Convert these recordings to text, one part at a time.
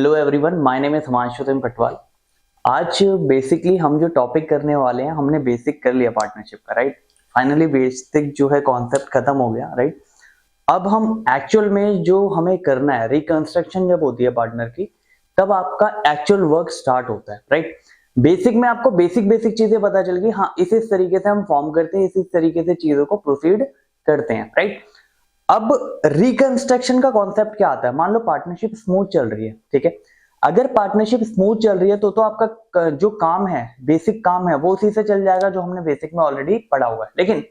Hello everyone, my name is Himanshu Patwal. आज basically हम जो टॉपिक करने वाले हैं, हमने बेसिक कर लिया पार्टनरशिप का, राइट। फाइनली बेसिक जो है कॉन्सेप्ट खत्म हो गया, राइट। अब हम एक्चुअल में जो हमें करना है, रिकंस्ट्रक्शन जब होती है पार्टनर की, तब आपका एक्चुअल वर्क स्टार्ट होता है, राइट। बेसिक में आपको बेसिक बेसिक चीजें पता चल गई, हाँ इस तरीके से हम फॉर्म करते हैं, इस तरीके से चीजों को प्रोसीड करते हैं, राइट। अब रिकंस्ट्रक्शन का कॉन्सेप्ट क्या आता है? मान लो पार्टनरशिप स्मूथ चल रही है, ठीक है। अगर पार्टनरशिप स्मूथ चल रही है तो आपका जो काम है, बेसिक काम है, वो उसी से चल जाएगा जो हमने बेसिक में ऑलरेडी पढ़ा हुआ है। लेकिन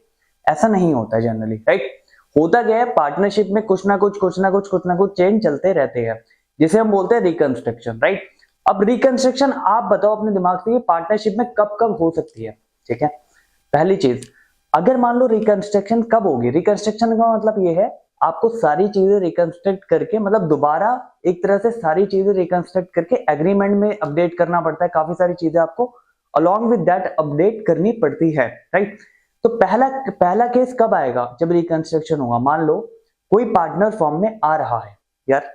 ऐसा नहीं होता है जनरली, राइट। होता क्या है, पार्टनरशिप में कुछ ना कुछ चेंज चलते रहते हैं, जिसे हम बोलते हैं रिकंस्ट्रक्शन, राइट। अब रिकंस्ट्रक्शन आप बताओ अपने दिमाग से, पार्टनरशिप में कब कब हो सकती है, ठीक है। पहली चीज, अगर मान लो रिकंस्ट्रक्शन कब होगी, रिकंस्ट्रक्शन का मतलब ये है आपको सारी चीजें रिकंस्ट्रक्ट करके, मतलब दोबारा एक तरह से सारी चीजें रिकंस्ट्रक्ट करके एग्रीमेंट में अपडेट करना पड़ता है। काफी सारी चीजें आपको अलोंग विद दैट अपडेट करनी पड़ती है, राइट। तो पहला केस कब आएगा? जब रिकंस्ट्रक्शन होगा। मान लो कोई पार्टनर फॉर्म में आ रहा है, यार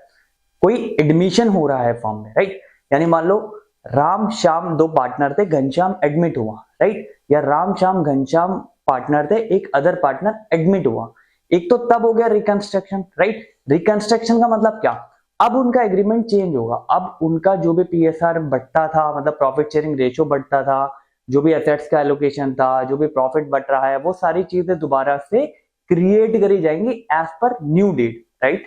कोई एडमिशन हो रहा है फॉर्म में, राइट। यानी मान लो राम श्याम दो पार्टनर थे, घनश्याम एडमिट हुआ, राइट। या राम श्याम घनश्याम पार्टनर थे, एक अदर पार्टनर एडमिट हुआ। एक तो तब हो गया रिकंस्ट्रक्शन, राइट। रिकंस्ट्रक्शन का मतलब क्या? अब उनका एग्रीमेंट चेंज होगा। अब उनका जो भी पीएसआर बढ़ता था, मतलब प्रॉफिट शेयरिंग रेशियो बढ़ता था, जो भी एसेट्स का एलोकेशन था, जो भी प्रॉफिट बढ़ रहा है, वो सारी चीजें दोबारा से क्रिएट करी जाएंगी as per new deed, right.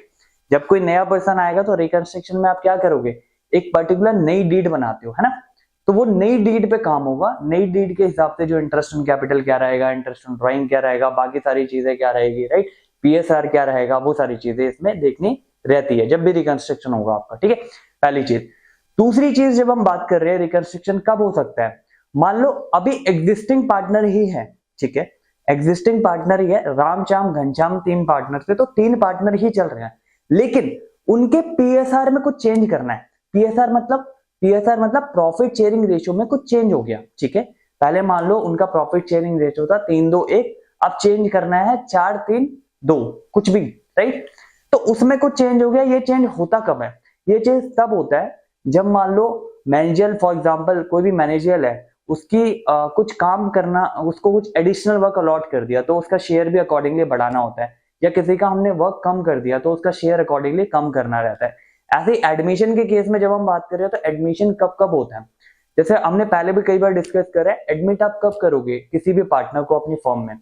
जब कोई नया पर्सन आएगा तो रिकंस्ट्रक्शन में आप क्या करोगे? एक पर्टिकुलर नई डीड बनाते हो, है ना। तो वो नई डीड पे काम होगा। नई डीड के हिसाब से जो इंटरेस्ट ऑन कैपिटल क्या रहेगा, इंटरेस्ट ऑन ड्राइंग क्या रहेगा, बाकी सारी चीजें क्या रहेगी, राइट। पीएसआर क्या रहेगा, वो सारी चीजें इसमें देखनी रहती है जब भी रिकंस्ट्रक्शन होगा आपका, ठीक है। पहली चीज। दूसरी चीज, जब हम बात कर रहे हैं रिकंस्ट्रक्शन कब हो सकता है, मान लो अभी एग्जिस्टिंग पार्टनर ही है, ठीक है। एग्जिस्टिंग पार्टनर ही है, रामश्याम घनश्याम तीन पार्टनर थे, तो तीन पार्टनर ही चल रहे हैं, लेकिन उनके पीएसआर में कुछ चेंज करना है। पीएसआर मतलब प्रॉफिट शेयरिंग रेशियो में कुछ चेंज हो गया, ठीक है। पहले मान लो उनका प्रॉफिट शेयरिंग रेशियो था 3-2-1, अब चेंज करना है 4-3-2, कुछ भी, राइट। तो उसमें कुछ चेंज हो गया। ये चेंज होता कब है? ये चेंज तब होता है जब मान लो मैनेजर, फॉर एग्जांपल कोई भी मैनेजर है, उसकी कुछ काम करना, उसको कुछ एडिशनल वर्क अलॉट कर दिया, तो उसका शेयर भी अकॉर्डिंगली बढ़ाना होता है। या किसी का हमने वर्क कम कर दिया तो उसका शेयर अकॉर्डिंगली कम करना रहता है। ऐसे ही एडमिशन के केस में जब हम बात कर रहे हैं, तो एडमिशन कब कब होता है? जैसे हमने पहले भी कई बार डिस्कस करा है, एडमिट आप कब करोगे किसी भी पार्टनर को अपनी फर्म में?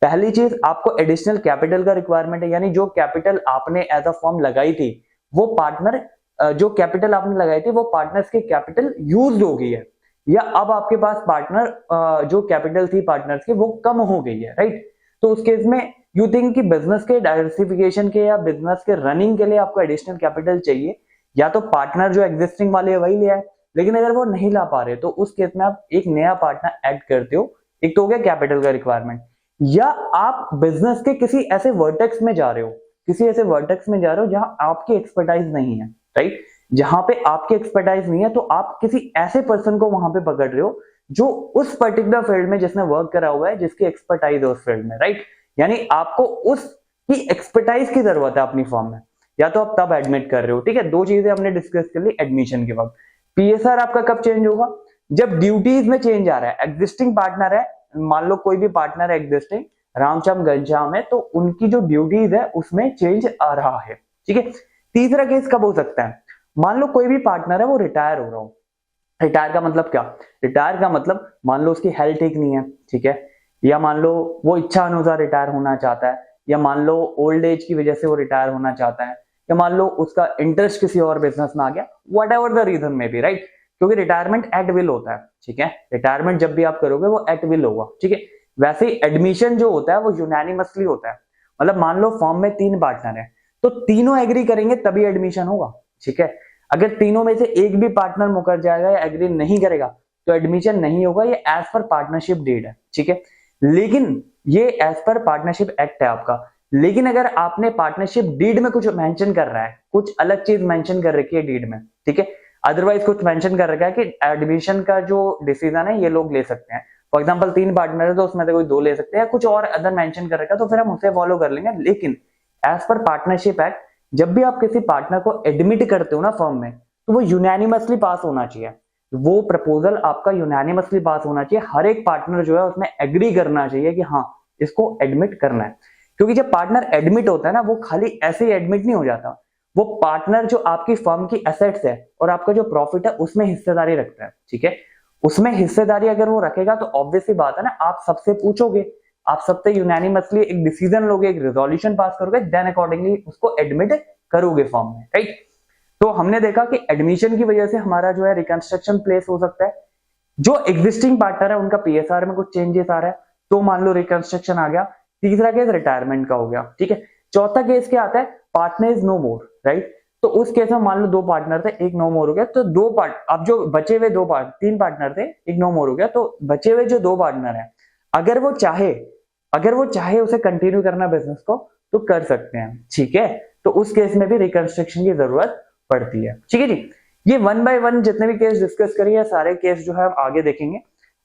पहली चीज, आपको एडिशनल कैपिटल का रिक्वायरमेंट है, यानी जो कैपिटल आपने एज अ फर्म लगाई थी, वो पार्टनर जो कैपिटल आपने लगाई थी, वो पार्टनर्स की कैपिटल यूज हो गई है, या अब आपके पास पार्टनर जो कैपिटल थी पार्टनर्स की वो कम हो गई है, राइट। तो उस केस में यू थिंक कि बिजनेस के डाइवर्सिफिकेशन के या बिजनेस के रनिंग के लिए आपको एडिशनल कैपिटल चाहिए, या तो पार्टनर जो एग्जिस्टिंग वाले है वही ले आए। लेकिन अगर वो नहीं ला पा रहे तो उस केस में आप एक नया पार्टनर ऐड करते हो। एक तो हो गया कैपिटल का रिक्वायरमेंट, या आप बिजनेस के किसी ऐसे वर्टेक्स में जा रहे हो, किसी ऐसे वर्टेक्स में जा रहे हो जहां आपकी एक्सपर्टाइज नहीं है, राइट। जहां पे आपकी एक्सपर्टाइज नहीं है, तो आप किसी ऐसे पर्सन को वहां पे पकड़ रहे हो जो उस पर्टिकुलर फील्ड में, जिसने वर्क करा हुआ है, जिसकी एक्सपर्टाइज है उस फील्ड में, राइट। यानी आपको उसकी एक्सपर्टाइज की जरूरत है अपनी फॉर्म में, या तो आप तब एडमिट कर रहे हो, ठीक है। दो चीजें हमने डिस्कस कर ली एडमिशन के वक्त। पीएसआर आपका कब चेंज होगा? जब ड्यूटीज में चेंज आ रहा है। एग्जिस्टिंग पार्टनर है, मान लो कोई भी पार्टनर है एग्जिस्टिंग, रामश्याम घनश्याम है, तो उनकी जो ड्यूटीज है उसमें चेंज आ रहा है, ठीक है। तीसरा केस कब हो सकता है? मान लो कोई भी पार्टनर है वो रिटायर हो रहा हो। रिटायर का मतलब क्या? रिटायर का मतलब मान लो उसकी हेल्थ ठीक नहीं है, ठीक है, या मान लो वो इच्छा अनुसार रिटायर होना चाहता है, या मान लो ओल्ड एज की वजह से वो रिटायर होना चाहता है, या मान लो उसका इंटरेस्ट किसी और बिजनेस में आ गया, वट एवर द रीजन में भी, राइट। क्योंकि रिटायरमेंट एट विल होता है, ठीक है। रिटायरमेंट जब भी आप करोगे वो एट विल होगा, ठीक है। वैसे ही एडमिशन जो होता है वो यूनानिमसली होता है। मतलब मान लो फॉर्म में 3 पार्टनर है, तो तीनों एग्री करेंगे तभी एडमिशन होगा, ठीक है। अगर तीनों में से एक भी पार्टनर मुकर जाएगा या एग्री नहीं करेगा तो एडमिशन नहीं होगा। ये एज पर पार्टनरशिप डीड है, ठीक है। लेकिन ये एज पर पार्टनरशिप एक्ट है आपका। लेकिन अगर आपने पार्टनरशिप डीड में कुछ मेंशन कर रहा है, कुछ अलग चीज मेंशन कर रखी है डीड में, ठीक है, अदरवाइज कुछ मेंशन कर रखा है कि एडमिशन का जो डिसीजन है ये लोग ले सकते हैं, फॉर एग्जांपल 3 पार्टनर है तो उसमें से कोई 2 ले सकते हैं, कुछ और अदर मेंशन कर रखा है, तो फिर हम उसे फॉलो कर लेंगे। लेकिन एज पर पार्टनरशिप एक्ट, जब भी आप किसी पार्टनर को एडमिट करते हो ना फर्म में, तो वो यूनैनिमसली पास होना चाहिए, वो प्रपोजल आपका यूनैनिमसली पास होना चाहिए, हर एक पार्टनर जो है उसमें एग्री करना चाहिए कि हाँ इसको एडमिट करना है। क्योंकि जब पार्टनर एडमिट होता है ना, वो खाली ऐसे ही एडमिट नहीं हो जाता, वो पार्टनर जो आपकी फर्म की एसेट्स है और आपका जो प्रॉफिट है उसमें हिस्सेदारी रखता है, ठीक है। उसमें हिस्सेदारी अगर वो रखेगा तो ऑब्वियसली बात है ना, आप सबसे पूछोगे, आप सबसे यूनैनिमसली एक डिसीजन लोगे, एक रेजोल्यूशन पास करोगे, देन अकॉर्डिंगली उसको एडमिट करोगे फर्म में, राइट। तो हमने देखा कि एडमिशन की वजह से हमारा जो है रिकंस्ट्रक्शन प्लेस हो सकता है, जो एग्जिस्टिंग पार्टनर है उनका पीएसआर में कुछ चेंजेस आ रहा है तो मान लो रिकंस्ट्रक्शन आ गया। तीसरा केस रिटायरमेंट का हो गया, ठीक है। चौथा केस क्या आता है, partner is no more, right. तो उस केस में मान लो दो पार्टनर थे, एक नो मोर हो गया, तो दो पार्ट, अब जो बचे हुए तीन पार्टनर थे, एक नो मोर हो गया, तो बचे हुए जो दो पार्टनर है, अगर वो चाहे उसे कंटिन्यू करना बिजनेस को तो कर सकते हैं, ठीक है। तो उस केस में भी रिकंस्ट्रक्शन की जरूरत पड़ती है, ठीक है जी। ये 1 बाय 1 जितने भी केस डिस्कस करिए, सारे केस जो है हम आगे देखेंगे।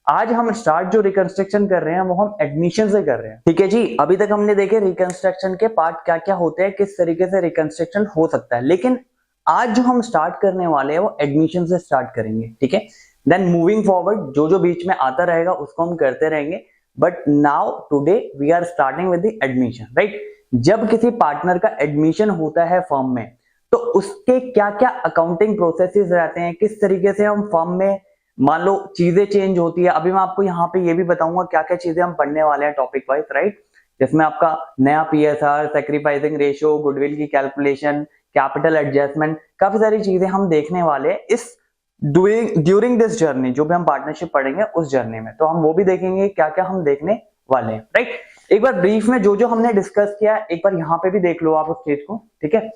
आज हम स्टार्ट जो रिकंस्ट्रक्शन कर रहे हैं वो हम एडमिशन से कर रहे हैं, ठीक है जी। अभी तक हमने देखे रिकंस्ट्रक्शन के पार्ट क्या क्या होते हैं, किस तरीके से रिकंस्ट्रक्शन हो सकता है, लेकिन आज जो हम स्टार्ट करने वाले हैं वो एडमिशन से स्टार्ट करेंगे, ठीक है। देन मूविंग फॉरवर्ड जो जो बीच में आता रहेगा उसको हम करते रहेंगे, but now today we are starting with the admission, right. जब किसी पार्टनर का एडमिशन होता है फर्म में तो उसके क्या क्या अकाउंटिंग प्रोसेसेस रहते हैं, किस तरीके से हम फर्म में मान लो चीजें चेंज होती है। अभी मैं आपको यहाँ पे ये भी बताऊंगा क्या क्या चीजें हम पढ़ने वाले हैं टॉपिक वाइज, राइट। जिसमें आपका नया पीएसआर, सैक्रिफाइसिंग रेशियो, गुडविल की कैलकुलेशन, कैपिटल एडजस्टमेंट, काफी सारी चीजें हम देखने वाले हैं इस ड्यूरिंग दिस जर्नी, जो भी हम पार्टनरशिप पढ़ेंगे उस जर्नी में, तो हम वो भी देखेंगे क्या क्या हम देखने वाले हैं, राइट। एक बार ब्रीफ में जो जो हमने डिस्कस किया एक बार यहाँ पे भी देख लो आप उस चीज को, ठीक है।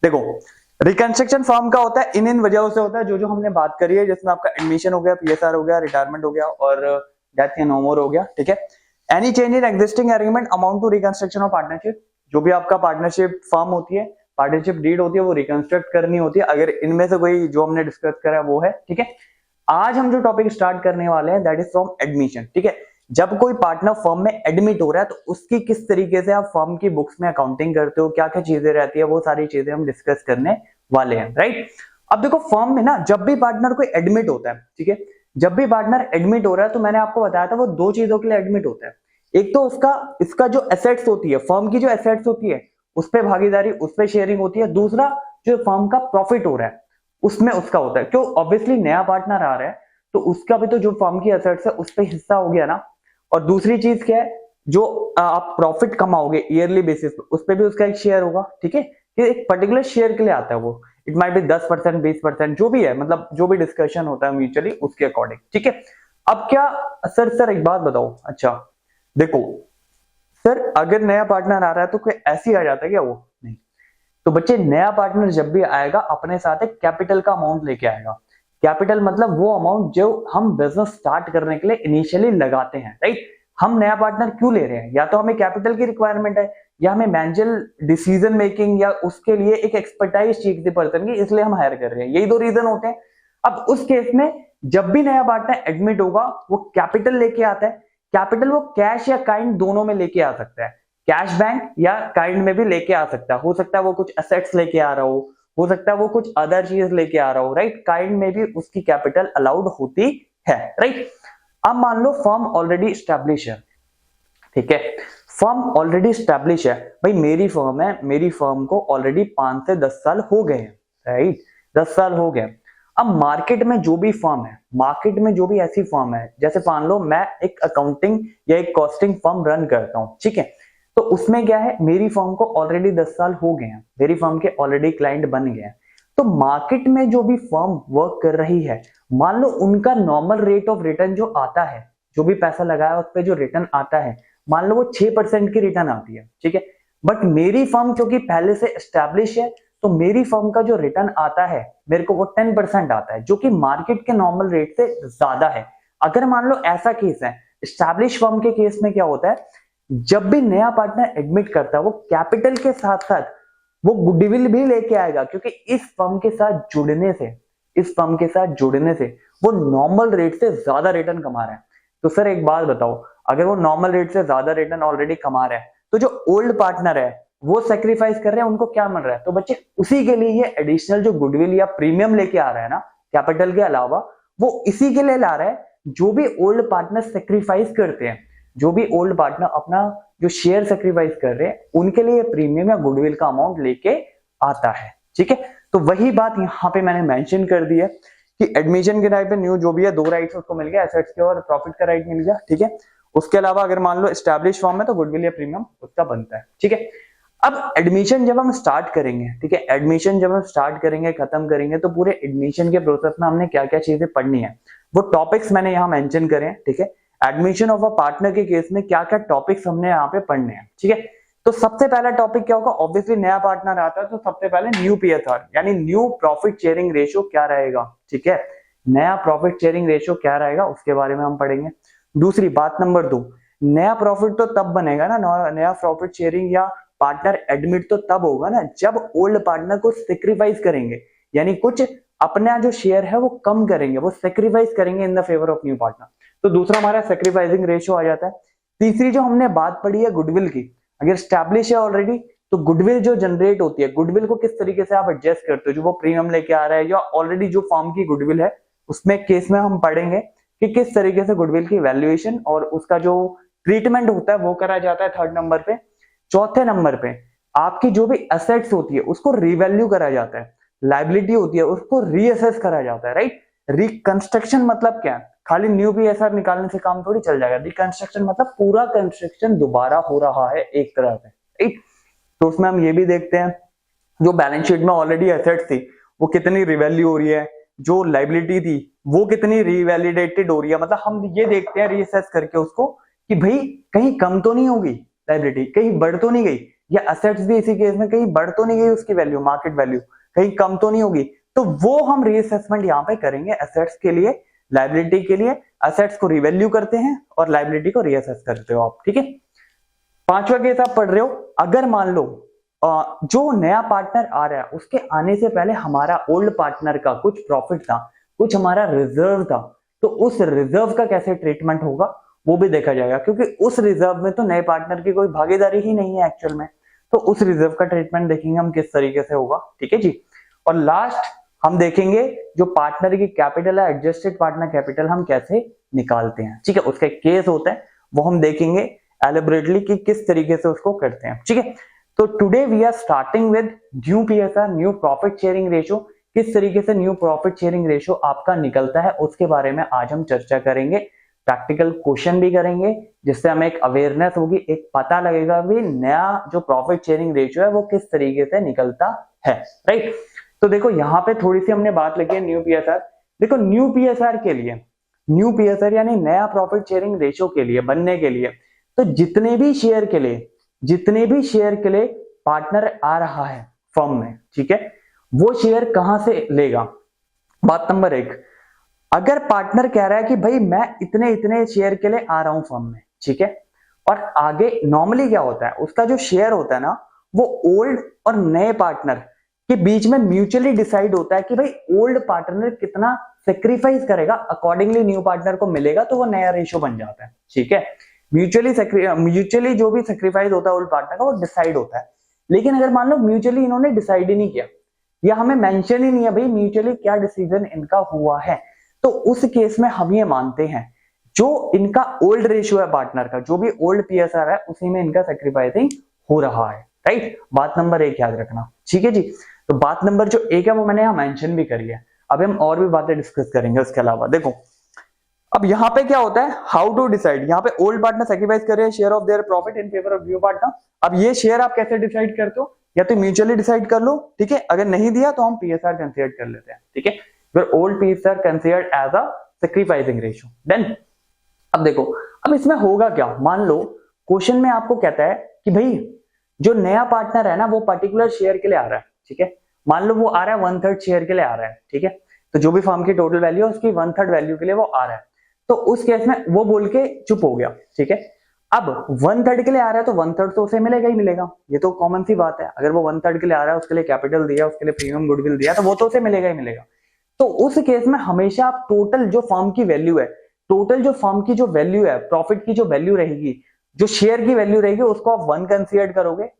देखो रिकंस्ट्रक्शन फर्म का होता है इन वजहों से होता है जो जो हमने बात करी है, जिसमें आपका एडमिशन हो गया, पीएसआर हो गया, रिटायरमेंट हो गया और डेथ या नो मोर हो गया, ठीक है। Any change in existing agreement amount to reconstruction of partnership, जो भी आपका पार्टनरशिप फर्म होती है, पार्टनरशिप डीड होती है, वो रिकंस्ट्रक्ट करनी होती है, अगर इनमें से कोई जो हमने डिस्कस करा वो है, ठीक है। आज हम जो टॉपिक स्टार्ट करने वाले हैं दैट इज फ्रॉम एडमिशन, ठीक है। जब कोई पार्टनर फर्म में एडमिट हो रहा है तो उसकी किस तरीके से आप फर्म की बुक्स में अकाउंटिंग करते हो, क्या क्या चीजें रहती है, वो सारी चीजें हम डिस्कस करने वाले हैं, राइट। अब देखो फर्म में ना जब भी पार्टनर कोई एडमिट होता है, ठीक है, जब भी पार्टनर एडमिट हो रहा है तो मैंने आपको बताया था वो दो चीजों के लिए एडमिट होता है। एक तो इसका जो एसेट्स होती है, फर्म की जो एसेट्स होती है उस पर भागीदारी, उस पर शेयरिंग होती है। दूसरा जो फर्म का प्रॉफिट हो रहा है उसमें उसका होता है, क्यों, ऑब्वियसली नया पार्टनर आ रहा है तो उसका भी तो जो फर्म की एसेट्स है उस पर हिस्सा हो गया ना। और दूसरी चीज क्या है, जो आप प्रॉफिट कमाओगे ईयरली बेसिस पे उस पर भी उसका एक शेयर होगा, ठीक है। ये एक पर्टिकुलर शेयर के लिए आता है, वो इट माइट बी 10%, 20%, जो भी है, मतलब जो भी डिस्कशन होता है म्यूचुअली उसके अकॉर्डिंग, ठीक है। अब क्या सर एक बात बताओ, अच्छा देखो सर अगर नया पार्टनर आ रहा है तो कोई ऐसी आ जाता है क्या, वो नहीं। तो बच्चे नया पार्टनर जब भी आएगा अपने साथ एक कैपिटल का अमाउंट लेके आएगा। कैपिटल मतलब वो अमाउंट जो हम बिजनेस स्टार्ट करने के लिए इनिशियली लगाते हैं, राइट। हम नया पार्टनर क्यों ले रहे हैं, या तो हमें कैपिटल की रिक्वायरमेंट है, या हमें मैनेजर डिसीजन मेकिंग या उसके लिए एक एक्सपर्टाइज चाहिए किसी पर्सन की, इसलिए हम हायर कर रहे हैं, यही दो रीजन होते हैं। अब उस केस में जब भी नया पार्टनर एडमिट होगा वो कैपिटल लेके आता है। कैपिटल वो कैश या काइंड दोनों में लेके आ सकता है, कैश बैंक या काइंड में भी लेके आ सकता है। हो सकता है वो कुछ एसेट्स लेके आ रहा हो सकता है वो कुछ अदर चीज लेके आ रहा हो, राइट। काइंड में भी उसकी कैपिटल अलाउड होती है, राइट। अब मान लो फर्म ऑलरेडी स्टैब्लिश है, ठीक है, फर्म ऑलरेडी स्टैब्लिश है, भाई मेरी फर्म है, मेरी फर्म को ऑलरेडी 5 से 10 साल हो गए हैं, राइट, 10 साल हो गए। अब मार्केट में जो भी फर्म है, मार्केट में जो भी ऐसी फर्म है, जैसे मान लो मैं एक अकाउंटिंग या एक कॉस्टिंग फर्म रन करता हूं, ठीक है, तो उसमें क्या है, मेरी फर्म को ऑलरेडी 10 साल हो गए हैं, मेरी फर्म के ऑलरेडी क्लाइंट बन गए हैं। तो मार्केट में जो भी फर्म वर्क कर रही है, मान लो उनका नॉर्मल रेट ऑफ रिटर्न जो आता है, जो भी पैसा लगाया उस पर जो रिटर्न आता है, मान लो वो 6% की रिटर्न आती है, ठीक है। बट मेरी फर्म क्योंकि पहले से एस्टैब्लिश है तो मेरी फर्म का जो रिटर्न आता है मेरे को वो 10% आता है, जो कि मार्केट के नॉर्मल रेट से ज्यादा है। अगर मान लो ऐसा केस है, एस्टैब्लिश फर्म के केस में क्या होता है, जब भी नया पार्टनर एडमिट करता है वो कैपिटल के साथ साथ वो गुडविल भी लेके आएगा, क्योंकि इस फर्म के साथ जुड़ने से वो नॉर्मल रेट से ज्यादा रिटर्न कमा रहा है। तो सर एक बात बताओ, अगर वो नॉर्मल रेट से ज्यादा रिटर्न ऑलरेडी कमा रहा है तो जो ओल्ड पार्टनर है वो सेक्रीफाइस कर रहे हैं, उनको क्या मिल रहा है? तो बच्चे उसी के लिए ये एडिशनल जो गुडविल या प्रीमियम लेके आ रहा है ना कैपिटल के अलावा, वो इसी के लिए ला रहा है। जो भी ओल्ड पार्टनर सेक्रीफाइस करते हैं, जो भी ओल्ड पार्टनर अपना जो शेयर सेक्रीफाइस कर रहे हैं, उनके लिए प्रीमियम या गुडविल का अमाउंट लेके आता है। ठीक है, तो वही बात यहाँ पे मैंने मेंशन कर दी है कि एडमिशन के टाइम पे न्यू जो भी है 2 राइट्स उसको मिल गया, एसेट्स के और प्रॉफिट का राइट मिल गया। ठीक है, उसके अलावा अगर मान लो एस्टैब्लिश फॉर्म में तो गुडविल या प्रीमियम उसका बनता है। ठीक है, अब एडमिशन जब हम स्टार्ट करेंगे, ठीक है, एडमिशन जब हम स्टार्ट करेंगे खत्म करेंगे तो पूरे एडमिशन के प्रोसेस में हमने क्या क्या चीजें पढ़नी है वो टॉपिक्स मैंने यहाँ मेंशन करे हैं। ठीक है, एडमिशन ऑफ अ पार्टनर के केस में क्या क्या टॉपिक्स हमने यहाँ पे पढ़ने हैं। ठीक है, तो सबसे पहला टॉपिक क्या होगा? ऑब्वियसली नया पार्टनर आता है तो सबसे पहले न्यू पीएसआर यानी न्यू प्रॉफिट शेयरिंग रेशियो क्या रहेगा। ठीक है, नया प्रॉफिट शेयरिंग रेशियो क्या रहेगा उसके बारे में हम पढ़ेंगे। दूसरी बात नंबर 2, नया प्रॉफिट तो तब बनेगा ना, नया प्रॉफिट शेयरिंग या पार्टनर एडमिट तो तब होगा ना जब ओल्ड पार्टनर को सेक्रीफाइस करेंगे, यानी कुछ अपना जो शेयर है वो कम करेंगे, वो सेक्रीफाइस करेंगे in the favour of new partner. तो दूसरा हमारा सेक्रीफाइसिंग रेशियो आ जाता है। तीसरी जो हमने बात पढ़ी है गुडविल की, अगर स्टैब्लिश है ऑलरेडी तो गुडविल जो जनरेट होती है, गुडविल को किस तरीके से आप एडजस्ट करते हो, जो वो प्रीमियम लेके आ रहा है या ऑलरेडी जो फॉर्म की गुडविल है, उसमें केस में हम पढ़ेंगे कि किस तरीके से गुडविल की वैल्यूएशन और उसका जो ट्रीटमेंट होता है वो करा जाता है 3rd नंबर पे। चौथे नंबर पे आपकी जो भी एसेट्स होती है उसको रिवैल्यू करा जाता है, लाइबिलिटी होती है उसको रीअसेस करा जाता है, राइट। रिकंस्ट्रक्शन मतलब क्या है? खाली न्यू पीएसआर निकालने से काम थोड़ी चल जाएगा। रिकंस्ट्रक्शन मतलब पूरा कंस्ट्रक्शन दोबारा हो रहा है एक तरह से, राइट। तो उसमें हम ये भी देखते हैं जो बैलेंस शीट में ऑलरेडी एसेट्स थी वो कितनी रिवैल्यू हो रही है, जो लाइबिलिटी थी वो कितनी रिवैलिडेटेड हो रही है, मतलब हम ये देखते हैं रीअसेस करके उसको कि भाई कहीं कम तो नहीं होगी लाइबिलिटी, कहीं बढ़ तो नहीं गई, या एसेट्स भी इसी केस में कहीं बढ़ तो नहीं गई उसकी वैल्यू, मार्केट वैल्यू कहीं कम तो नहीं होगी। तो वो हम रीअसेसमेंट यहाँ पे करेंगे एसेट्स के लिए, लाइबिलिटी के लिए। एसेट्स को रिवैल्यू करते हैं और लाइबिलिटी को रीअसेस करते हो आप, ठीक है। 5वां केस आप पढ़ रहे हो, अगर मान लो जो नया पार्टनर आ रहा है उसके आने से पहले हमारा ओल्ड पार्टनर का कुछ प्रॉफिट था, कुछ हमारा रिजर्व था, तो उस रिजर्व का कैसे ट्रीटमेंट होगा वो भी देखा जाएगा, क्योंकि उस रिजर्व में तो नए पार्टनर की कोई भागीदारी ही नहीं है एक्चुअल में। तो उस रिजर्व का ट्रीटमेंट देखेंगे हम किस तरीके से होगा, ठीक है जी। और लास्ट हम देखेंगे जो पार्टनर की कैपिटल है, एडजस्टेड पार्टनर कैपिटल हम कैसे निकालते हैं, ठीक है। उसका केस होता है वो हम देखेंगे एलिबरेटली कि किस तरीके से उसको करते हैं, ठीक है। तो today we are starting with new PSR, new profit sharing ratio. किस तरीके से न्यू प्रॉफिट शेयरिंग रेशियो आपका निकलता है उसके बारे में आज हम चर्चा करेंगे। प्रैक्टिकल क्वेश्चन भी करेंगे जिससे हमें एक अवेयरनेस होगी, एक पता लगेगा भी नया जो प्रॉफिट शेयरिंग रेशियो है वो किस तरीके से निकलता है, राइट। तो देखो यहाँ पे थोड़ी सी हमने बात लगी है न्यू पीएसआर। देखो न्यू पीएसआर के लिए, न्यू पीएसआर यानी नया प्रॉफिट शेयरिंग रेशियो के लिए बनने के लिए, तो जितने भी शेयर के लिए पार्टनर आ रहा है फर्म में, ठीक है, वो शेयर कहां से लेगा। बात नंबर 1, अगर पार्टनर कह रहा है कि भाई मैं इतने इतने शेयर के लिए आ रहा हूं फर्म में, ठीक है, और आगे नॉर्मली क्या होता है उसका जो शेयर होता है ना वो ओल्ड और नए पार्टनर के बीच में म्यूचुअली डिसाइड होता है कि भाई ओल्ड पार्टनर कितना सेक्रीफाइस करेगा, अकॉर्डिंगली न्यू पार्टनर को मिलेगा, तो वो नया रेशियो बन जाता है, ठीक है। म्यूचुअली जो भी सेक्रीफाइस होता है ओल्ड पार्टनर का वो डिसाइड होता है। लेकिन अगर मान लो म्यूचुअली इन्होंने डिसाइड ही नहीं किया या हमें मेंशन ही नहीं है भाई म्यूचुअली क्या डिसीजन इनका हुआ है, तो उस केस में हम ये मानते हैं जो इनका ओल्ड रेशियो है पार्टनर का, जो भी ओल्ड पीएसआर है उसी में इनका सेक्रीफाइसिंग हो रहा है, राइट। बात नंबर 1 याद रखना, ठीक है जी। तो बात नंबर जो 1 है वो मैंने यहाँ मेंशन भी करी है। अब हम और भी बातें डिस्कस करेंगे उसके अलावा। देखो अब यहाँ पे क्या होता है, हाउ टू डिसाइड, यहाँ पे ओल्ड पार्टनर सेक्रीफाइस कर रहे हैं share of their profit in favour of new partner. अब ये शेयर आप कैसे डिसाइड करते हो, या तो म्यूचुअली डिसाइड कर लो, ठीक है, अगर नहीं दिया तो हम पीएसआर कंसीडर कर लेते हैं, ठीक है। फिर old PSR considered as a sacrificing ratio. Then अब देखो अब इसमें होगा क्या, मान लो क्वेश्चन में आपको कहता है कि भाई जो नया पार्टनर है ना वो पर्टिकुलर शेयर के लिए आ रहा है, ठीक है, मान लो वो आ रहा है 1/3 शेयर के लिए आ रहा है, ठीक है, तो जो भी फर्म की टोटल वैल्यू है उसकी 1/3 वैल्यू के लिए वो आ रहा है। तो उस केस में वो बोल के चुप हो गया, ठीक है। अब 1/3 के लिए आ रहा है तो 1/3 तो उसे मिलेगा ही मिलेगा, ये तो कॉमन सी बात है। अगर वो 1/3 के लिए आ रहा है, उसके लिए कैपिटल दिया, उसके लिए प्रीमियम गुडविल दिया, तो वो तो उसे मिलेगा ही मिलेगा। तो उस केस में हमेशा आप टोटल जो फर्म की वैल्यू है, टोटल जो फर्म की जो वैल्यू है, प्रॉफिट की जो वैल्यू रहेगी, जो शेयर की वैल्यू रहेगी, उसको आप 1 कंसीडर करोगे,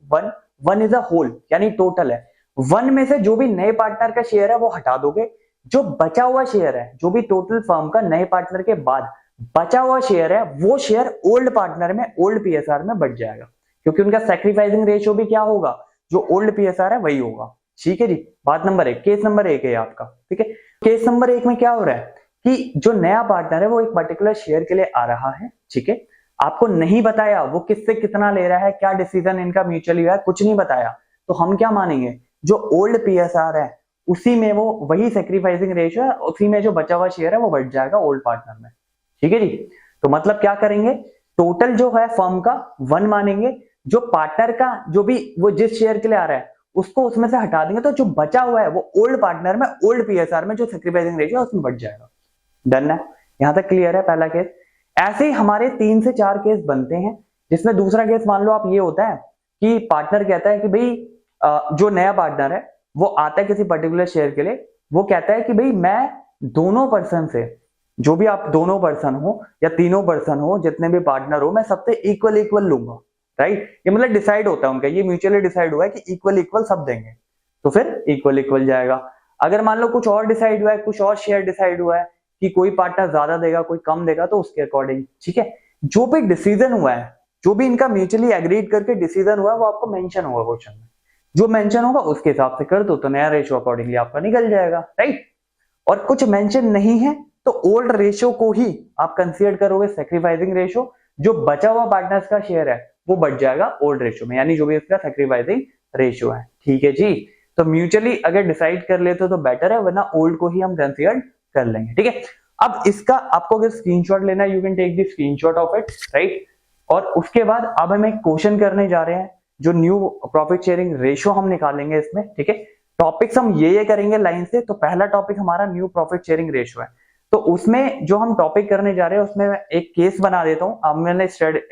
वन इज अ होल यानी टोटल है। वन में से जो भी नए पार्टनर का शेयर है वो हटा दोगे, जो बचा हुआ शेयर है, जो भी टोटल फर्म का नए पार्टनर के बाद बचा हुआ शेयर है, वो शेयर ओल्ड पार्टनर में, ओल्ड पीएसआर में बढ़ जाएगा, क्योंकि उनका सैक्रिफाइसिंग रेशियो भी क्या होगा, जो ओल्ड पीएसआर है वही होगा। ठीक है जी, बात नंबर 1, केस नंबर 1 है आपका। ठीक है, केस नंबर 1 में क्या हो रहा है कि जो नया पार्टनर है वो एक पर्टिकुलर शेयर के लिए आ रहा है। ठीक है, आपको नहीं बताया वो किससे कितना ले रहा है, क्या डिसीजन इनका म्यूचुअली हुआ है, कुछ नहीं बताया, तो हम क्या मानेंगे, जो ओल्ड पीएसआर है उसी में वो वही सैक्रिफाइसिंग रेशियो है, उसी में जो बचा हुआ शेयर है वो बढ़ जाएगा ओल्ड पार्टनर में। ठीक है जी, तो मतलब क्या करेंगे, टोटल जो है फर्म का 1 मानेंगे, जो पार्टनर का जो भी वो जिस शेयर के लिए आ रहा है उसको उसमें से हटा देंगे, तो जो बचा हुआ है वो ओल्ड पार्टनर में, ओल्ड पीएसआर में जो सैक्रिफाइसिंग रेशियो है उसमें बढ़ जाएगा। डन है, यहां तक क्लियर है पहला केस। ऐसे ही हमारे 3 से 4 केस बनते हैं, जिसमें दूसरा केस मान लो आप ये होता है कि पार्टनर कहता है कि भाई जो नया पार्टनर है वो आता है किसी पर्टिकुलर शेयर के लिए, वो कहता है कि भाई मैं दोनों पर्सन से, जो भी आप दोनों पर्सन हो या तीनों पर्सन हो, जितने भी पार्टनर हो, मैं सबसे इक्वल इक्वल लूंगा। राइट, ये मतलब डिसाइड होता है उनका, ये म्यूचुअली डिसाइड हुआ है कि इक्वल इक्वल सब देंगे, तो फिर इक्वल इक्वल जाएगा। अगर मान लो कुछ और डिसाइड हुआ है, कुछ और शेयर डिसाइड हुआ है कि कोई पार्टनर ज्यादा देगा कोई कम देगा, तो उसके अकॉर्डिंग। ठीक है, जो भी डिसीजन हुआ है, जो भी इनका म्यूचुअली एग्रीड करके डिसीजन हुआ है वो आपको मेंशन होगा क्वेश्चन में, जो मेंशन होगा उसके हिसाब से कर दो, तो नया रेशियो अकॉर्डिंगली आपका निकल जाएगा। राइट, और कुछ मेंशन नहीं है तो ओल्ड रेशियो को ही आप कंसीडर करोगे सैक्रिफाइसिंग रेशियो, जो बचा हुआ पार्टनर्स का शेयर है वो बढ़ जाएगा ओल्ड रेशियो में, यानी जो भी उसका सैक्रिफाइसिंग रेशियो है। ठीक है जी, तो म्यूचुअली अगर डिसाइड कर लेते तो बेटर है, वरना ओल्ड को ही हम कंसीडर कर लेंगे। ठीक है, अब इसका आपको अगर स्क्रीनशॉट लेना है, you can take the screenshot of it. Right, और उसके बाद अब हम एक क्वेश्चन करने जा रहे हैं, जो न्यू प्रॉफिट शेयरिंग रेशियो हम निकालेंगे इसमें। ठीक है, टॉपिक्स हम ये करेंगे लाइन से, तो पहला टॉपिक हमारा न्यू प्रॉफिट शेयरिंग रेशियो है, तो उसमें जो हम टॉपिक करने जा रहे हैं उसमें एक केस बना देता हूं। अब मैंने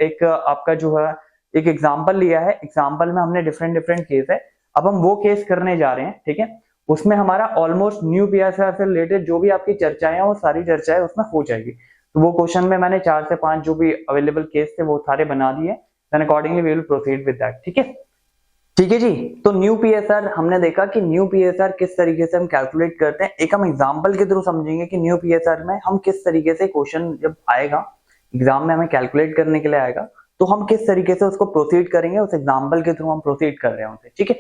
एक आपका जो है एक एग्जांपल लिया है, एग्जांपल में हमने डिफरेंट डिफरेंट केस है, अब हम वो केस करने जा रहे हैं। ठीक है, उसमें हमारा ऑलमोस्ट न्यू पीएसआर से रिलेटेड जो भी आपकी चर्चाएं हैं वो सारी चर्चाएं उसमें हो जाएगी। तो वो क्वेश्चन में मैंने 4 से 5 जो भी अवेलेबल केस थे वो सारे बना दिए, then accordingly we will proceed with that. ठीक है, ठीक है जी, तो न्यू पीएसआर हमने देखा कि न्यू पीएसआर किस तरीके से हम कैलकुलेट करते हैं, एक हम एग्जांपल के थ्रू समझेंगे कि न्यू पीएसआर में हम किस तरीके से क्वेश्चन जब आएगा एग्जाम में हमें कैलकुलेट करने के लिए आएगा, तो हम किस तरीके से उसको प्रोसीड करेंगे, उस एग्जांपल के थ्रू हम प्रोसीड कर रहे हैं। ठीक है,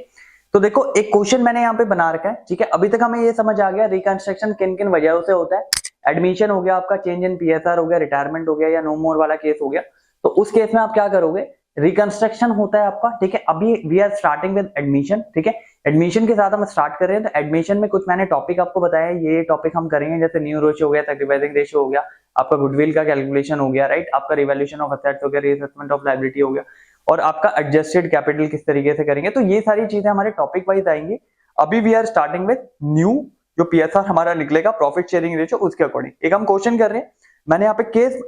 तो देखो एक क्वेश्चन मैंने यहाँ पे बना रखा है। ठीक है, अभी तक हमें ये समझ आ गया रिकंस्ट्रक्शन किन किन वजहों से होता है, एडमिशन हो गया आपका, चेंज इन पीएसआर हो गया, रिटायरमेंट हो गया, या नो मोर वाला केस हो गया। तो उस केस में आप क्या करोगे, रिकंस्ट्रक्शन होता है आपका। ठीक है, अभी we are starting with admission. ठीक है, एडमिशन के साथ हम स्टार्ट कर रहे हैं, तो एडमिशन में कुछ मैंने टॉपिक आपको बताया, ये टॉपिक हम करेंगे, जैसे न्यू रेशियो हो गया, सैक्रिफाइसिंग रेशियो हो गया, आपका गुडविल का कैलकुलेशन हो गया, राइट, आपका रिवैल्यूएशन ऑफ एसेट्स हो गया, रीअसेसमेंट ऑफ लायबिलिटी हो गया, और आपका एडजस्टेड कैपिटल किस तरीके से करेंगे। तो ये सारी चीजें हमारे टॉपिक वाइज आएंगी। अभी we are starting with new जो पीएसआर हमारा निकलेगा प्रॉफिट शेयरिंग रेशियो, उसके अकॉर्डिंग एक हम क्वेश्चन कर रहे हैं। मैंने यहाँ पे केस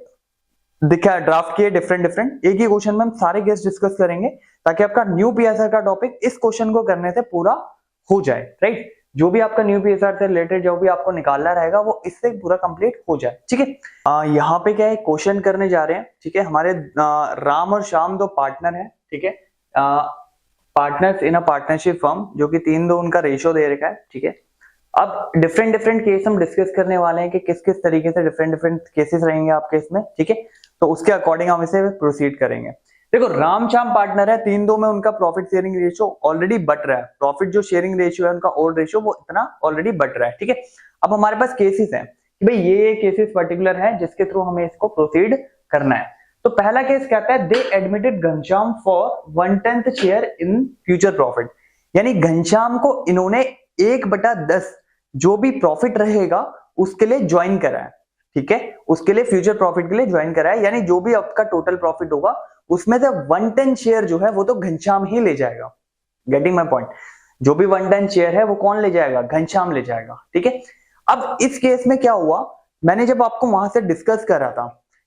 दिखा ड्राफ्ट किए डिफरेंट डिफरेंट, एक ही क्वेश्चन में हम सारे केस डिस्कस करेंगे, ताकि आपका न्यू पीएसआर का टॉपिक इस क्वेश्चन को करने से पूरा हो जाए। राइट, जो भी आपका न्यू पीएसआर से रिलेटेड जो भी आपको निकालना रहेगा वो इससे पूरा कंप्लीट हो जाए। ठीक है, यहाँ पे क्या है, क्वेश्चन करने जा रहे हैं। ठीक है, हमारे राम और श्याम दो पार्टनर हैं। ठीक है, partners in a partnership firm, जो कि 3-2 उनका रेशियो दे रखा है। ठीक है, अब डिफरेंट डिफरेंट केस हम डिस्कस करने वाले हैं कि किस किस तरीके से डिफरेंट डिफरेंट केसेस रहेंगे आपके इसमें। ठीक है, तो उसके अकॉर्डिंग हम इसे प्रोसीड करेंगे। देखो राम श्याम पार्टनर है, 3-2 में उनका प्रॉफिट शेयरिंग रेशियो ऑलरेडी बढ़ रहा है, प्रॉफिट जो शेयरिंग रेशियो है उनका ओल्ड रेशियो वो इतना ऑलरेडी बढ़ रहा है। ठीक है, अब हमारे पास केसेस हैं कि भाई ये केसेस पर्टिकुलर है जिसके थ्रू हमें इसको प्रोसीड करना है। तो पहला केस कहता है, they admitted Ghanshyam for 1/10 share in future profit, यानी घनश्याम को इन्होंने 1/10 जो भी प्रॉफिट रहेगा उसके लिए ज्वाइन करा है। ठीक है, उसके लिए फ्यूचर प्रॉफिट के लिए ज्वाइन करा है, यानी जो भी आपका टोटल प्रॉफिट होगा उसमें से 1/10 शेयर जो है वो तो घनश्याम ही ले जाएगा। गेटिंग माय पॉइंट, जो भी 1/10 शेयर है वो कौन ले जाएगा, घनश्याम ले जाएगा। ठीक है, अब इस केस में क्या हुआ, मैंने जब आपको वहां से डिस्कस कर रहा था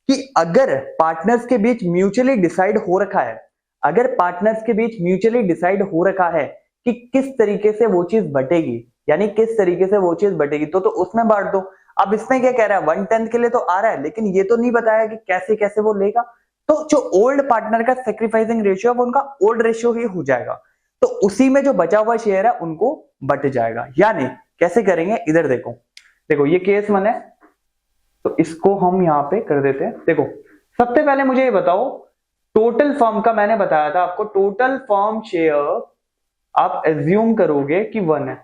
कि अगर पार्टनर्स के बीच म्यूचुअली डिसाइड हो रखा है, अगर पार्टनर्स के बीच म्यूचुअली डिसाइड हो रखा है कि किस तरीके से वो चीज बटेगी, यानी किस तरीके से वो चीज बटेगी, तो उसमें बांट दो। अब इसमें क्या कह रहा है, 1/10 के लिए तो आ रहा है, लेकिन ये तो नहीं बताया कि कैसे कैसे वो लेगा। तो जो ओल्ड पार्टनर का सैक्रिफाइसिंग रेशियो है वो उनका ओल्ड रेशियो ही हो जाएगा। तो उसी में जो बचा हुआ शेयर है उनको बट जाएगा। यानी कैसे करेंगे, इधर देखो, देखो ये केस 1 है, तो इसको हम यहाँ पे कर देते हैं। देखो सबसे पहले मुझे ये बताओ, टोटल फर्म का मैंने बताया था आपको, टोटल फर्म शेयर आप एज्यूम करोगे कि 1 है,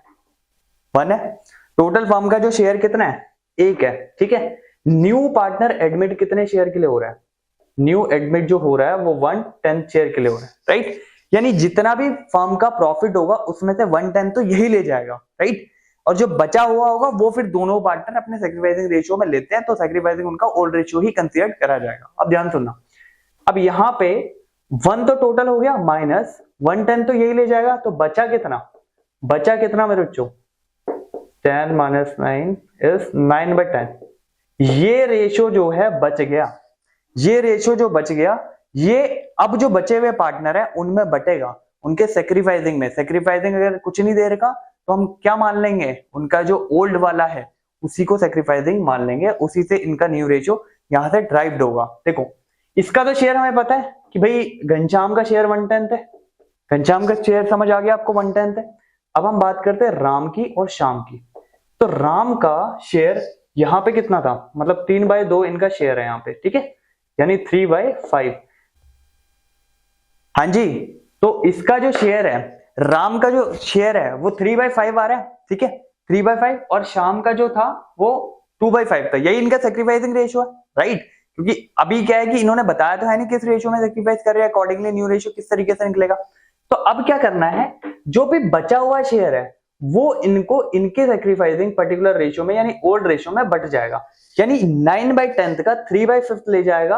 1 है। टोटल फर्म का जो शेयर कितना है, 1 है, ठीक है। न्यू पार्टनर एडमिट कितने शेयर के लिए हो रहा है, न्यू एडमिट जो हो रहा है वो 1/10 शेयर के लिए हो रहा है, राइट। यानी जितना भी फर्म का प्रॉफिट होगा उसमें से 1/10 तो यही ले जाएगा, राइट। और जो बचा हुआ होगा वो फिर दोनों पार्टनर अपने सैक्रिफाइसिंग रेशियो में लेते हैं, तो सैक्रिफाइसिंग उनका ओल्ड रेशियो ही कंसीडर करा जाएगा। अब ध्यान सुनना, अब यहाँ पे 1 तो टोटल हो गया, माइनस 1/10 तो यही ले जाएगा, तो बचा कितना, बचा कितना मेरे बच्चों, 10 - 9 इज 9/10। ये रेशियो जो है बच गया, ये रेशियो जो बच गया, ये अब जो बचे हुए पार्टनर है उनमें बटेगा, उनके सैक्रिफाइसिंग में। सैक्रिफाइसिंग अगर कुछ नहीं दे रखा तो हम क्या मान लेंगे, उनका जो ओल्ड वाला है उसी को सैक्रिफाइसिंग मान लेंगे, उसी से इनका न्यू रेशियो यहां से ड्राइव्ड होगा। देखो इसका तो शेयर हमें पता है कि भाई घनश्याम का शेयर 1/10 है, घनश्याम का शेयर समझ आ गया आपको 1/10 है। अब हम बात करते हैं राम की और श्याम की। तो राम का शेयर यहां पे कितना था, मतलब 3/2 इनका शेयर है यहाँ पे, ठीक है, यानी 3/5। हाँ जी, तो इसका जो शेयर है, राम का जो शेयर है वो 3/5 आ रहा है, ठीक है, 3/5, और श्याम का जो था वो 2/5 था। यही इनका सैक्रिफाइसिंग रेशियो है, राइट। क्योंकि अभी क्या है कि इन्होंने बताया तो है नहीं किस रेशियो में सैक्रिफाइस कर रहे हैं, अकॉर्डिंगली न्यू रेशियो किस तरीके से निकलेगा। तो अब क्या करना है, जो भी बचा हुआ शेयर है वो इनको इनके सैक्रिफाइसिंग पर्टिकुलर रेशियो में यानी ओल्ड रेशियो में बट जाएगा। यानी 9/10 का 3/5 ले जाएगा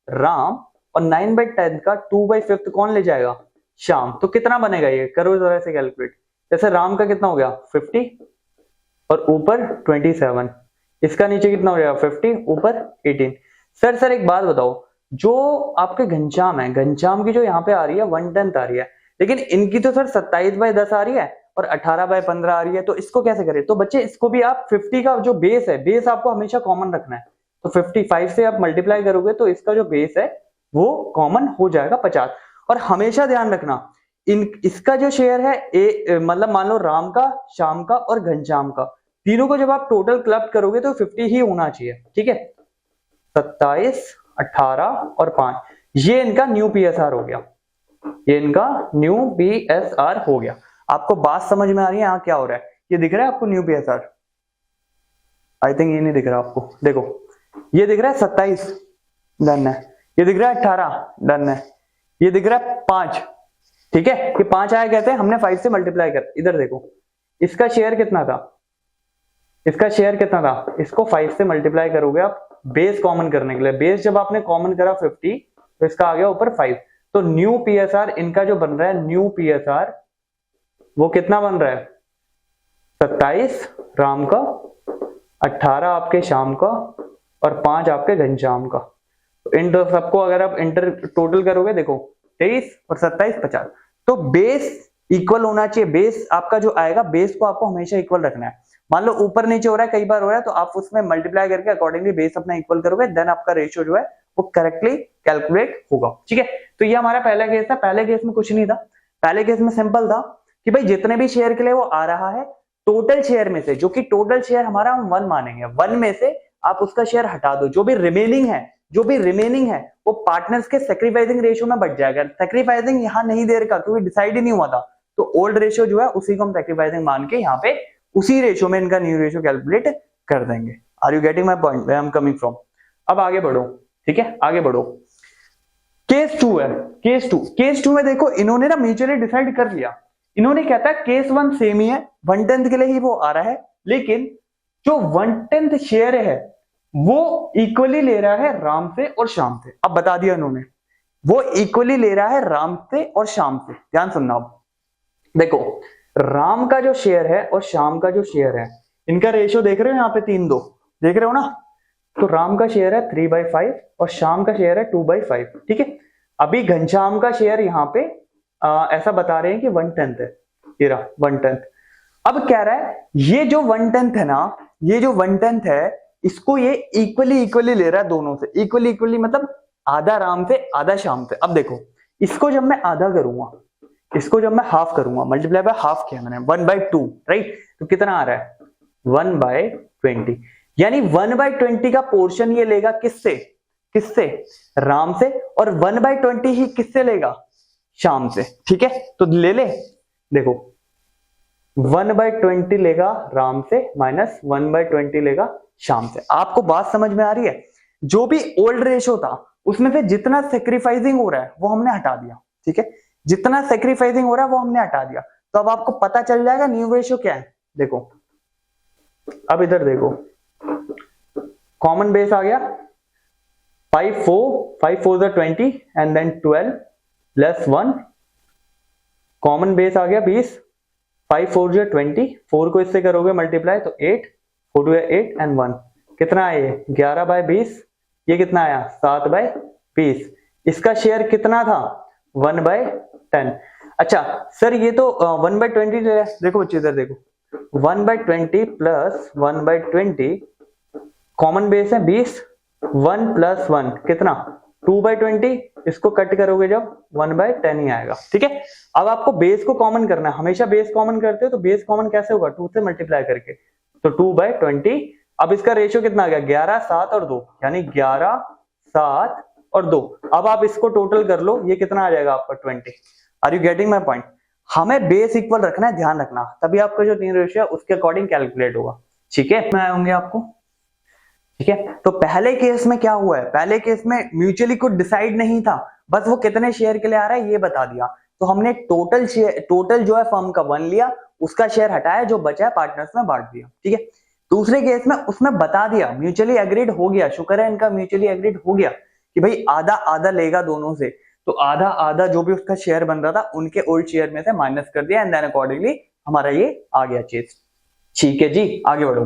राम, और 9/10 का 2/5 कौन ले जाएगा, श्याम। तो कितना बनेगा, ये करो जरा से कैलकुलेट। जैसे राम का कितना हो गया 50 और ऊपर 27, इसका नीचे कितना हो जाएगा 50 ऊपर 18। सर एक बात बताओ, जो आपके घनश्याम है, घनश्याम की जो यहाँ पे आ रही है 1/10 आ रही है, लेकिन इनकी तो सर 27/10 आ रही है और 18/15 आ रही है, तो इसको कैसे करें। तो बच्चे इसको भी आप 50 का जो बेस है, बेस आपको हमेशा कॉमन रखना है, तो 55 से आप मल्टीप्लाई करोगे तो इसका जो बेस है वो कॉमन हो जाएगा 50। और हमेशा ध्यान रखना, इसका जो शेयर है मतलब मान लो राम का, श्याम का और घनश्याम का, तीनों को जब आप टोटल क्लब करोगे तो 50 ही होना चाहिए, ठीक है। 27, 18 और 5, ये इनका न्यू पीएसआर हो गया, ये इनका न्यू पीएसआर हो गया। आपको बात समझ में आ रही है यहाँ क्या हो रहा है, ये दिख रहा है आपको न्यू पीएसआर, आई थिंक ये नहीं दिख रहा आपको, देखो ये दिख रहा है 27, डन है, ये दिख रहा है 18, डन है, ये दिख रहा है 5, ठीक है, ये 5 आया कहते हैं, हमने 5 से मल्टीप्लाई कर, इधर देखो इसका शेयर कितना था, इसका शेयर कितना था, इसको 5 से मल्टीप्लाई करोगे आप बेस कॉमन करने के लिए। बेस जब आपने कॉमन करा 50 तो इसका आ गया ऊपर 5, तो न्यू पीएसआर इनका जो बन रहा है, न्यू पीएसआर वो कितना बन रहा है, 27 राम का, 18 आपके श्याम का और 5 आपके घनश्याम का। तो इन सबको अगर आप इंटर टोटल करोगे, देखो 23 और 27 50, तो बेस इक्वल होना चाहिए। बेस आपका जो आएगा, बेस को आपको हमेशा इक्वल रखना है। मान लो ऊपर नीचे हो रहा है, कई बार हो रहा है, तो आप उसमें मल्टीप्लाई करके अकॉर्डिंगली बेस अपना इक्वल करोगे, देन आपका रेशियो जो है वो करेक्टली कैलकुलेट होगा, ठीक है। तो ये हमारा पहला केस था। पहले केस में कुछ नहीं था, पहले केस में सिंपल था कि भाई जितने भी शेयर के लिए वो आ रहा है, टोटल शेयर में से, जो कि टोटल शेयर हमारा हम 1 मानेंगे, 1 में से आप उसका शेयर हटा दो, जो भी रिमेनिंग है वो पार्टनर्स के सैक्रिफाइसिंग रेशियो में बढ़ जाएगा। सैक्रिफाइसिंग यहाँ नहीं दे रखा क्योंकि डिसाइड ही नहीं हुआ था, तो ओल्ड रेशियो जो है उसी को हम सैक्रिफाइसिंग मान के यहाँ पे उसी रेशियो में इनका न्यू रेशियो कैलकुलेट कर देंगे। Are you getting my point, where I am coming from. अब आगे बढ़ो, ठीक है, आगे बढ़ो। केस 2 है, केस 2 में देखो इन्होंने ना म्यूचुअली डिसाइड कर लिया। इन्होंने कहता है केस 1 सेम ही है, 1/10 के लिए ही वो आ रहा है, लेकिन जो 1/10 शेयर है वो इक्वली ले रहा है राम से और श्याम से। अब बता दिया इन्होंने, वो इक्वली ले रहा है राम से और श्याम से। ध्यान सुनना, अब देखो राम का जो शेयर है और श्याम का जो शेयर है, इनका रेशियो देख रहे हो यहाँ पे 3-2 देख रहे हो ना। तो राम का शेयर है 3/5 और श्याम का शेयर है 2/5, ठीक है। अभी घनश्याम का शेयर यहाँ पे ऐसा बता रहे हैं कि 1/10 है, ये रहा 1/10। अब कह रहा है ये जो 1/10 है ना, ये जो 1/10 है, इसको ये इक्वली ले रहा है दोनों से। इक्वली मतलब आधा राम से आधा श्याम से। अब देखो इसको जब मैं आधा करूंगा, इसको जब मैं हाफ करूंगा, मल्टीप्लाई बाय हाफ किया मैंने, 1/2, राइट, तो कितना आ रहा है 1/20, यानी 1/20 का पोर्शन ये लेगा किससे, किससे, राम से, और 1/20 ही किससे लेगा, शाम से। ठीक है, तो ले ले, देखो 1/20 लेगा राम से माइनस 1/20 लेगा शाम से। आपको बात समझ में आ रही है? जो भी ओल्ड रेशो था उसमें से जितना सेक्रीफाइसिंग हो रहा है वो हमने हटा दिया। ठीक है, जितना सेक्रीफाइसिंग हो रहा है वो हमने हटा दिया, तो अब आपको पता चल जाएगा न्यू रेशो क्या है। देखो अब इधर देखो, कॉमन बेस आ गया 5 4 20 and then 12 plus 1, common base आ गया 20, 5 4 20, 4 को इससे करोगे मल्टीप्लाई तो 8, 4 2 8 एंड 1, कितना है ये 11/20, ये कितना आया 7/20। इसका शेयर कितना था 1/10। अच्छा सर ये तो 1/20 ले, देखो बच्चे इधर देखो, 1/20 प्लस 1/20, कॉमन बेस है 20, 1 प्लस 1 कितना 2/20, इसको कट करोगे जब 1/10 ही आएगा। ठीक है, अब आपको बेस को कॉमन करना है, हमेशा बेस कॉमन करते हो तो बेस कॉमन कैसे होगा 2 से मल्टीप्लाई करके, तो 2/20। अब इसका रेशियो कितना आ गया 11 7 और 2, यानी 11 7 और 2। अब आप इसको टोटल कर लो, ये कितना आ जाएगा आपका 20। Are you getting my point? हमें बेस इक्वल रखना है, ध्यान रखना, तभी आपका जो तीन रेशियो है उसके अकॉर्डिंग कैलकुलेट होगा। ठीक है, मैं आऊंगे आपको। ठीक है, तो पहले केस में क्या हुआ है, पहले केस में म्यूचुअली कुछ डिसाइड नहीं था, बस वो कितने शेयर के लिए आ रहा है ये बता दिया, तो हमने टोटल शेयर, टोटल जो है फर्म का 1 लिया, उसका शेयर हटाया, जो बचा है पार्टनर्स में बांट दिया। ठीक है, दूसरे केस में उसमें बता दिया, म्यूचुअली एग्रीड हो गया, शुक्र है इनका म्यूचुअली एग्रीड हो गया कि भाई आधा आधा लेगा दोनों से, तो आधा आधा जो भी उसका शेयर बन रहा था उनके ओल्ड शेयर में से माइनस कर दिया, एंड देन अकॉर्डिंगली हमारा ये आ गया चीज। ठीक है जी, आगे बढ़ो।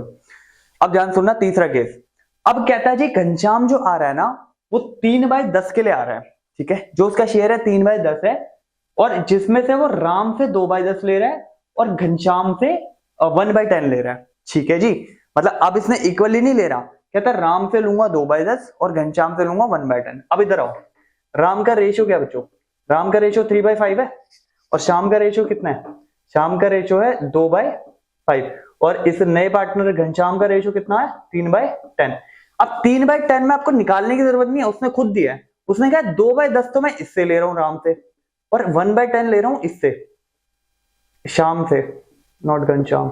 अब ध्यान सुनना, तीसरा केस। अब कहता है जी घनश्याम जो आ रहा है ना वो 3/10 के लिए आ रहा है। ठीक है, जो उसका शेयर है 3/10 है, और जिसमें से वो राम से 2/10 ले रहा है और घनश्याम से 1/10 ले रहा है। ठीक है जी, मतलब अब इसने इक्वली नहीं ले रहा, कहता है राम से लूंगा 2/10 और घनश्याम से लूंगा 1/10। अब इधर आओ, राम का रेशियो क्या बच्चों, राम का रेशियो 3/5 है, और शाम का रेशियो कितना है, शाम का रेशियो है 2/5, और इस नए पार्टनर घनश्याम का रेशियो कितना है 3/10। अब 3/10 में आपको निकालने की जरूरत नहीं है, उसने खुद दिया है, उसने कहा 2/10 तो मैं इससे ले रहा हूं राम से, और 1/10 ले रहा हूं इससे, शाम से, नॉट घनश्याम,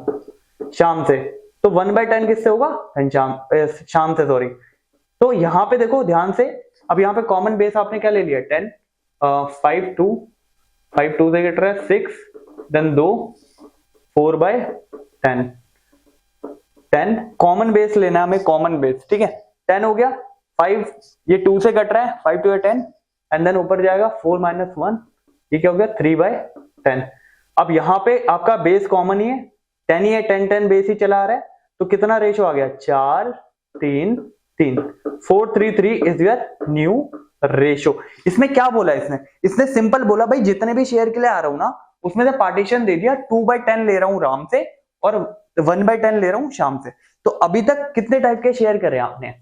शाम से, तो 1/10 किससे होगा घनश्याम, शाम से, सॉरी। तो यहां पे देखो ध्यान से, अब यहाँ पे कॉमन बेस आपने क्या ले लिया 10, 5 2 से कट रहा है 6, देन 2 4/10, 10 कॉमन बेस लेना है हमें, कॉमन बेस। ठीक है, 10 हो गया, 5 ये 2 से कट रहा है, 5 2 10, एंड देन ऊपर जाएगा 4 - 1, ये क्या हो गया 3/10। अब यहाँ पे आपका बेस कॉमन ही है, 10 ही है, 10 10 बेस ही चला आ रहा है, तो कितना रेशियो आ गया 4 3 3, 4 3 3 इज योर न्यू रेशियो। इसमें क्या बोला इसने सिंपल बोला भाई जितने भी शेयर के लिए आ रहा हूं ना उसमें से पार्टीशन दे दिया, 2/10 ले रहा हूं राम से और 1/10 ले रहा हूं शाम से। तो अभी तक कितने टाइप के शेयर करे आपने,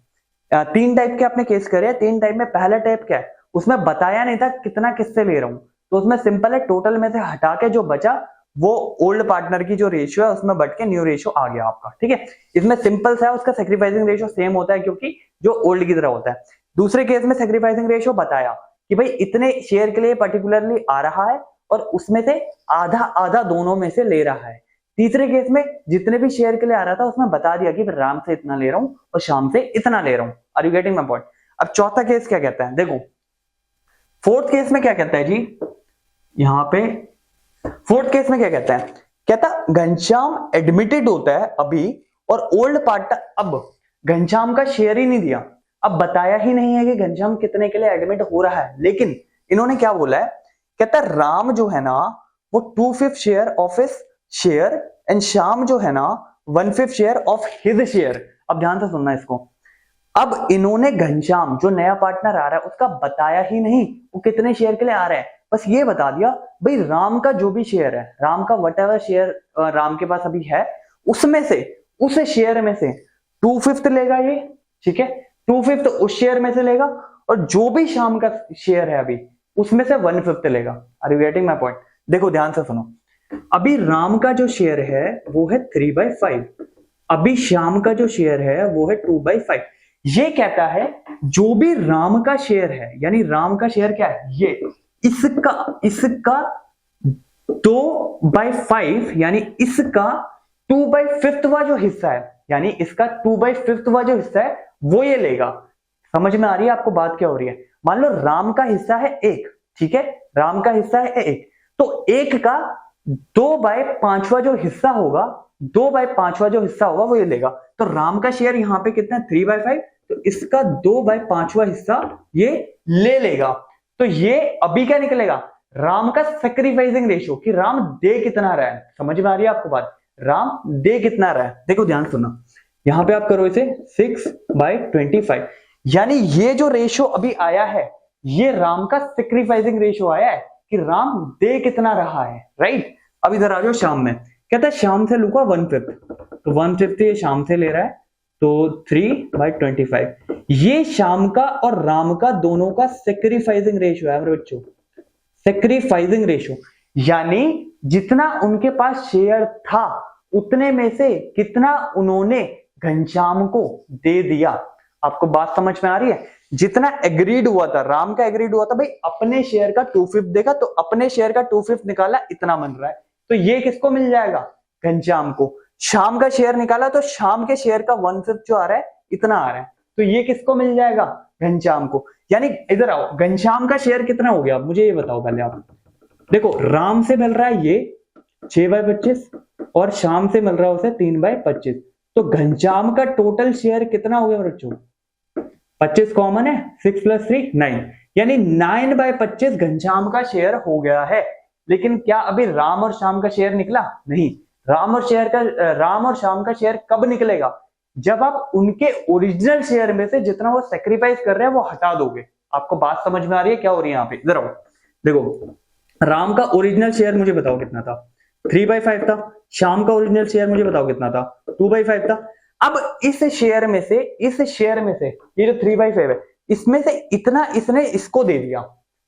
3 टाइप के आपने केस करे हैं। 3 टाइप में पहला टाइप क्या है, उसमें बताया नहीं था कितना किससे ले रहा हूं, तो उसमें सिंपल है टोटल में से हटा के जो बचा वो ओल्ड पार्टनर की जो रेशियो है उसमें बढ़ के न्यू रेशियो आ गया आपका। ठीक है, इसमें सिंपल सा है, उसका सेक्रीफाइसिंग रेशियो सेम होता है क्योंकि जो ओल्ड की तरह होता है। दूसरे केस में सेक्रीफाइसिंग रेशियो बताया कि भाई इतने शेयर के लिए पर्टिकुलरली आ रहा है और उसमें से आधा आधा दोनों में से ले रहा है। तीसरे केस में जितने भी शेयर के लिए आ रहा था उसमें बता दिया कि राम से इतना ले रहा हूं और शाम से इतना ले रहा हूं। Are you getting my point? अब चौथा केस क्या कहता है, देखो फोर्थ केस में क्या कहता है जी, यहां पे फोर्थ केस में क्या कहता है, कहता घनश्याम एडमिटेड होता है अभी और ओल्ड पार्टनर, अब घनश्याम का शेयर ही नहीं दिया, अब बताया ही नहीं है कि घनश्याम कितने के लिए एडमिट हो रहा है, लेकिन इन्होंने क्या बोला है, कहता राम जो है ना वो 2/5 share of his share and Shyam जो है ना 1/5 शेयर ऑफ हिज शेयर। अब ध्यान से सुनना इसको, अब इन्होंने घनश्याम जो नया पार्टनर आ रहा है उसका बताया ही नहीं वो कितने शेयर के लिए आ रहा है, बस ये बता दिया भाई राम का जो भी शेयर है, राम का वट शेयर राम के पास अभी है उसमें से, उस शेयर में से 2/5 लेगा ये। ठीक है, 2/5 उस शेयर में से लेगा और जो भी शाम का शेयर है अभी उसमें से 1/5 लेगा। Are you getting my point? देखो ध्यान से सुनो, अभी राम का जो शेयर है वो है 3/5, अभी श्याम का जो शेयर है वो है 2/5। ये कहता है जो भी राम का शेयर है, यानी राम का शेयर क्या है, ये इसका 2/5, यानी इसका 2/5 जो हिस्सा है, यानी इसका 2/5 जो हिस्सा है वो ये लेगा। समझ में आ रही है आपको बात क्या हो रही है? मान लो राम का हिस्सा है 1, ठीक है, राम का हिस्सा है 1, तो 1 का 2/5 जो हिस्सा होगा, 2/5 जो हिस्सा होगा वो ये लेगा। तो राम का शेयर यहाँ पे कितना है, 3/5, तो इसका 2/5 हिस्सा ये ले लेगा। तो ये अभी क्या निकलेगा, राम का सेक्रीफाइसिंग रेशियो, कि राम दे कितना रहा है। समझ में आ रही है आपको बात, राम दे कितना रहा है। देखो ध्यान सुनना, यहां पे आप करो इसे 6/25, यानी ये जो रेशियो अभी आया है ये राम का सेक्रीफाइसिंग रेशियो आया है कि राम दे कितना रहा है, राइट। अब इधर आ जाओ शाम में, कहता है शाम से लूंगा 1/5, तो 1/5 ये शाम से ले रहा है, तो 3/25 ये शाम का और राम का दोनों का सेक्रीफाइसिंग रेशियो है मेरे बच्चों, सेक्रीफाइसिंग रेशियो, यानी जितना उनके पास शेयर था उतने में से कितना उन्होंने घनश्याम को दे दिया। आपको बात समझ में आ रही है? जितना एग्रीड हुआ था, राम का एग्रीड हुआ था भाई अपने शेयर का 2/5 देगा, तो अपने शेयर का 2/5 निकाला, इतना बन रहा है, तो ये किसको मिल जाएगा, घनश्याम को। शाम का शेयर निकाला तो शाम के शेयर का 1/5 जो आ रहा है इतना आ रहा है, तो ये किसको मिल जाएगा, घनश्याम को। यानी इधर आओ, घनश्याम का शेयर कितना हो गया मुझे ये बताओ पहले आप। देखो राम से मिल रहा है ये 6/25 और शाम से मिल रहा है उसे 3/25, तो घनश्याम का टोटल शेयर कितना हो गया बच्चों, 25 कॉमन है, 6 + 3 9, यानी 9/25 घनश्याम का शेयर हो गया है। लेकिन क्या अभी राम और श्याम का शेयर निकला? नहीं। राम और श्याम का शेयर कब निकलेगा, जब आप उनके ओरिजिनल शेयर में से जितना वो सेक्रीफाइस कर रहे हैं वो हटा दोगे। आपको बात समझ में आ रही है क्या हो रही है यहाँ पे? इधर आओ, देखो राम का ओरिजिनल शेयर मुझे बताओ कितना था, 3/5 था। श्याम का ओरिजिनल शेयर मुझे बताओ कितना था, 2/5 था। अब इस शेयर में से ये जो 3/5 है इसमें से इतना इसने इसको दे दिया।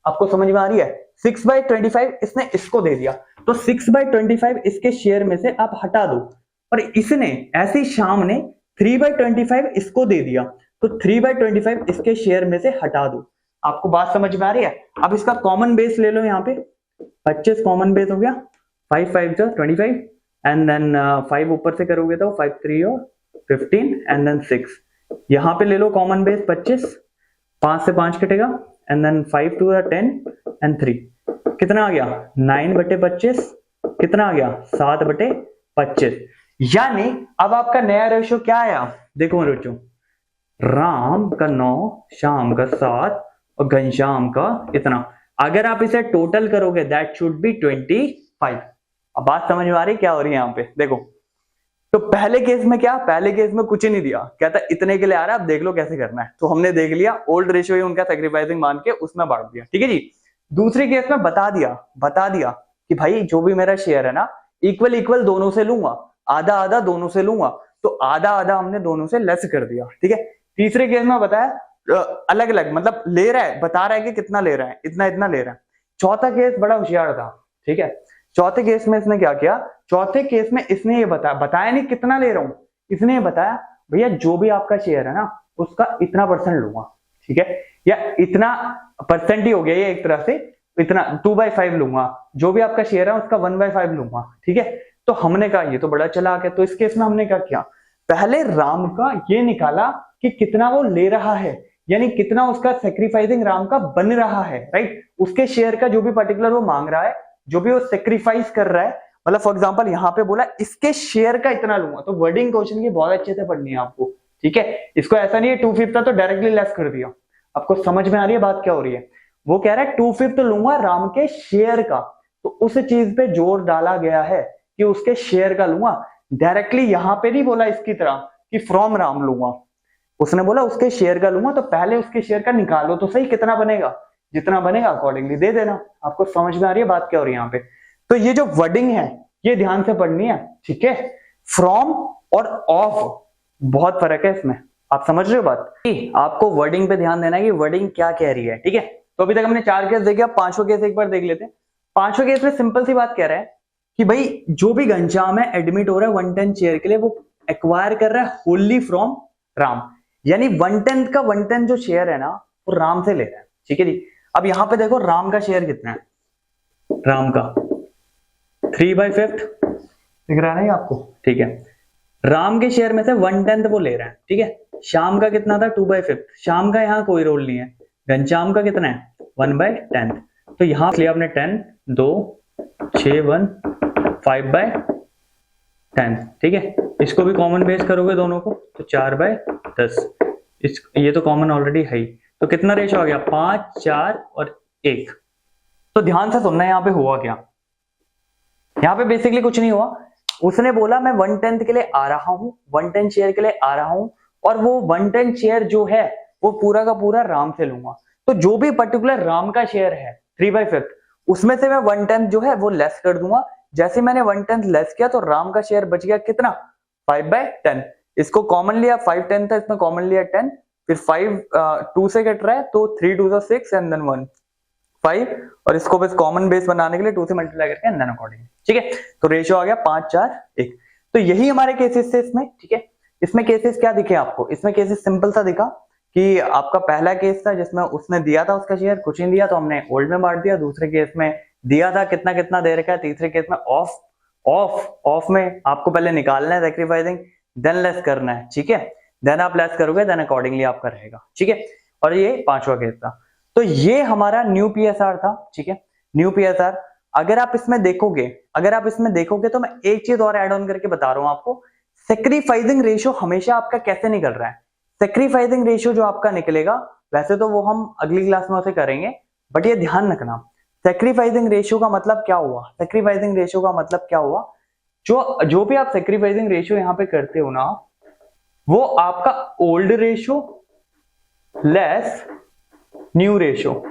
आपको समझ में आ रही है? 6/25 इसने इसको दे दिया, तो 6/25 इसके शेयर में से आप हटा दो, और इसने ऐसे शाम ने 3/25 इसको दे दिया, तो 3/25 इसके शेयर में से हटा दो। आपको बात समझ में आ रही है? अब इसका कॉमन बेस ले लो, यहाँ पे 25 कॉमन बेस हो गया, 5 5 25 एंड देन 5 ऊपर से करोगे तो 5 3 और 15 एंड देन 6, यहां पे ले लो कॉमन बेस 25, 5 से 5 कटेगा एंड देन 5 2 10 एंड 3, कितना आ गया 9/25, कितना आ गया 7/25। यानी अब आपका नया रेशियो क्या आया, देखो मेरे बच्चों, राम का 9, श्याम का 7 और घनश्याम का इतना। अगर आप इसे टोटल करोगे दैट शुड बी 25। अब बात समझ में आ रही क्या हो रही है यहाँ पे? देखो तो पहले केस में क्या, पहले केस में कुछ ही नहीं दिया, कहता इतने के लिए आ रहा है, अब देख लो कैसे करना है। तो हमने देख लिया, ओल्ड रेशियो ही उनका सेक्रीफाइसिंग मान के उसमें बांट दिया, ठीक है जी। दूसरी केस में बता दिया कि भाई जो भी मेरा शेयर है ना, इक्वल इक्वल दोनों से लूंगा, आधा आधा दोनों से लूंगा, तो आधा आधा हमने दोनों से लेस कर दिया, ठीक है। तीसरे केस में बताया अलग अलग, मतलब ले रहा है, बता रहा है कि कितना ले रहा है, इतना इतना ले रहा है। चौथा केस बड़ा होशियार था, ठीक है। चौथे केस में इसने क्या किया, चौथे केस में इसने ये बताया नहीं कितना ले रहा हूं, इसने ये बताया भैया जो भी आपका शेयर है ना उसका इतना % लूंगा, ठीक है, या इतना % ही हो गया ये एक तरह से, इतना 2/5 लूंगा, जो भी आपका शेयर है उसका 1/5 लूंगा, ठीक है। तो हमने कहा ये तो बड़ा चालाक है, तो इस केस में हमने क्या किया, पहले राम का ये निकाला कि कितना वो ले रहा है, यानी कितना उसका सेक्रीफाइसिंग राम का बन रहा है, राइट। उसके शेयर का जो भी पर्टिकुलर वो मांग रहा है, जो भी वो सेक्रीफाइस कर रहा है, मतलब फॉर एग्जांपल यहाँ पे बोला इसके शेयर का इतना लूंगा, तो वर्डिंग क्वेश्चन की बहुत अच्छे से पढ़नी है आपको, ठीक है। इसको ऐसा नहीं है 2/5 था तो डायरेक्टली लेस कर दिया। आपको समझ में आ रही है बात क्या हो रही है? वो कह रहा है 2/5 लूंगा राम के शेयर का, तो उस चीज पे जोर डाला गया है कि उसके शेयर का लूंगा। डायरेक्टली यहाँ पे नहीं बोला इसकी तरह कि फ्रॉम राम लूंगा, उसने बोला उसके शेयर का लूंगा, तो पहले उसके शेयर का निकालो तो सही, कितना बनेगा, जितना बनेगा अकॉर्डिंगली दे देना। आपको समझ में आ रही है बात क्या हो रही है यहाँ पे? तो ये जो वर्डिंग है ये ध्यान से पढ़नी है, ठीक है। फ्रॉम और ऑफ बहुत फर्क है इसमें, आप समझ रहे हो बात? आपको वर्डिंग पे ध्यान देना है कि वर्डिंग क्या कह रही है, ठीक है। तो अभी तक हमने 4 केस देखे, अब 5वां केस एक बार देख लेते हैं। पांचवें केस में सिंपल सी बात कह रहा है कि भाई जो भी घनश्याम है एडमिट हो रहा है 1/10 शेयर के लिए, वो एक्वायर कर रहा है होली फ्रॉम राम, यानी 1/10 का 1/10 जो शेयर है ना वो राम से ले रहा है, ठीक है जी। अब यहां पे देखो राम का शेयर कितना है, राम का 3/5 दिख रहा है ना आपको, ठीक है। राम के शेयर में से 1/10 वो ले रहा है, ठीक है। श्याम का कितना था 2/5, श्याम का यहाँ कोई रोल नहीं है। घनश्याम का कितना है 1/10, तो यहां लिया आपने 10, 2, 6, 1, 5/10, ठीक है। इसको भी कॉमन बेस करोगे दोनों को तो 4/10, ये तो कॉमन ऑलरेडी है ही, तो कितना रेशो आ गया 5, 4 और 1। तो ध्यान से सुनना यहाँ पे हुआ क्या, यहाँ पे बेसिकली कुछ नहीं हुआ। उसने बोला मैं 1/10 के लिए आ रहा हूं, 1/10 शेयर के लिए आ रहा हूं, और वो 1/10 शेयर जो है वो पूरा का पूरा राम से लूंगा। तो जो भी पर्टिकुलर राम का शेयर है 3/5, उसमें से मैं 1/10 जो है वो लेस कर दूंगा। जैसे मैंने 1/10 लेस किया तो राम का शेयर बच गया कितना 5/10। इसको कॉमन लिया, 5/10 था, इसमें कॉमन लिया 10, फिर 5 2 से कट रहा है तो 3 2 6 एंड देन 1 5, और इसको बस कॉमन बेस बनाने के लिए 2 से मल्टीप्लाई करके एंड देन अकॉर्डिंग, ठीक है। तो रेशियो आ गया 5, 4, 1। तो यही हमारे केसेस थे इसमें, ठीक है। इसमें केसेस क्या दिखे आपको, इसमें केसेस सिंपल सा दिखा कि आपका पहला केस था जिसमें उसने दिया था उसका शेयर, कुछ नहीं दिया तो हमने ओल्ड में बांट दिया। दूसरे केस में दिया था कितना कितना दे रखा है। तीसरे केस में ऑफ में आपको पहले निकालना है सैक्रिफाइसिंग, देन लेस करना है, ठीक है। देन आप लेस करोगे देन अकॉर्डिंगली आपका रहेगा, ठीक है। और ये पांचवा केस था। तो ये हमारा न्यू पीएसआर था, ठीक है, न्यू पीएसआर। अगर आप इसमें देखोगे तो मैं एक चीज और ऐड ऑन करके बता रहा हूं आपको, सैक्रिफाइसिंग रेशियो हमेशा आपका कैसे निकल रहा है। सैक्रिफाइसिंग रेशियो जो आपका निकलेगा, वैसे तो वो हम अगली क्लास में उसे करेंगे, बट ये ध्यान रखना सैक्रिफाइसिंग रेशियो का मतलब क्या हुआ। सैक्रिफाइसिंग रेशियो का मतलब क्या हुआ, जो भी आप सैक्रिफाइसिंग रेशियो यहां पे करते हो ना, वो आपका old ratio less new ratio,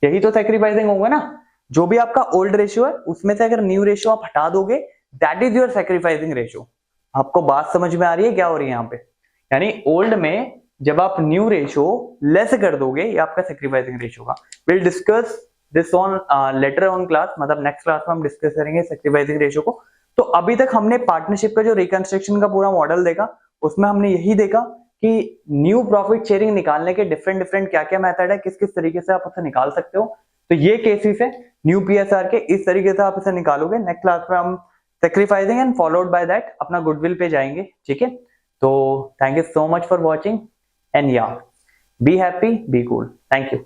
यही तो सैक्रिफाइसिंग होगा ना। जो भी आपका ओल्ड रेशियो है उसमें से अगर न्यू रेशियो आप हटा दोगे, that is your sacrificing ratio. आपको बात समझ में आ रही है क्या हो रही है यहाँ पे, यानी ओल्ड में जब आप न्यू रेशियो लेस कर दोगे, ये आपका सैक्रिफाइसिंग रेशियो का। Will discuss this on later on class, मतलब नेक्स्ट क्लास में हम डिस्कस करेंगे सैक्रिफाइसिंग रेशियो को। तो अभी तक हमने पार्टनरशिप का जो रिकंस्ट्रक्शन का पूरा मॉडल देखा, उसमें हमने यही देखा कि न्यू प्रॉफिट शेयरिंग निकालने के डिफरेंट क्या क्या मेथड है, किस किस तरीके से आप उसे निकाल सकते हो। तो ये केसेस है न्यू पीएसआर के, इस तरीके से आप इसे निकालोगे। नेक्स्ट क्लास में हम sacrificing and followed by that अपना गुडविल पे जाएंगे, ठीक है। तो thank you so much for watching and yeah be happy, be cool, thank you.